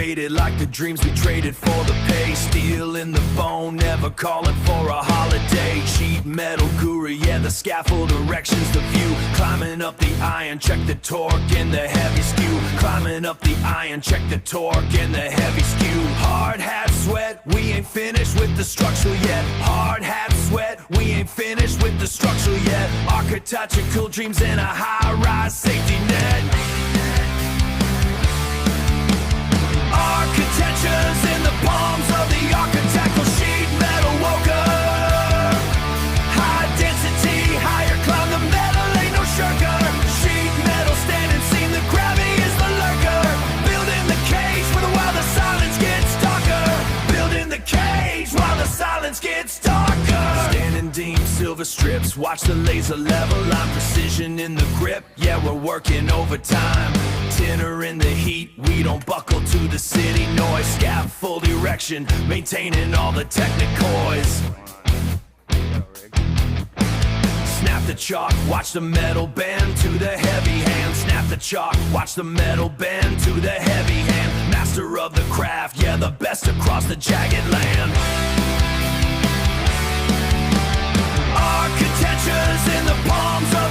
faded like the dreams we traded for the pay. Steel in the bone, never calling for a holiday. Sheet metal guru, yeah, the scaffold erection's the view. Climbing up the iron, check the torque in the heavy skew. Climbing up the iron, check the torque in the heavy skew. Hard hat, sweat, we ain't finished with the structural yet. Hard hat, sweat, we ain't finished with the structural yet. Architectural dreams in a high-rise safety net. Architecture's in the palms of the architectural sheet metal worker. High density, higher climb, the metal ain't no shirker. Sheet metal standing, seen the gravity is the lurker. Building the cage for the while the silence gets darker. Building the cage while the silence gets darker. Standing deep, silver strips, watch the laser level line. Precision in the grip, yeah, we're working overtime. Tinner in the heat, we don't buckle to the city noise. Scaffold erection, maintaining all the technicoys. Snap the chalk, watch the metal bend to the heavy hand. Snap the chalk, watch the metal bend to the heavy hand. Master of the craft, yeah, the best across the jagged land. Architecture's in the palms of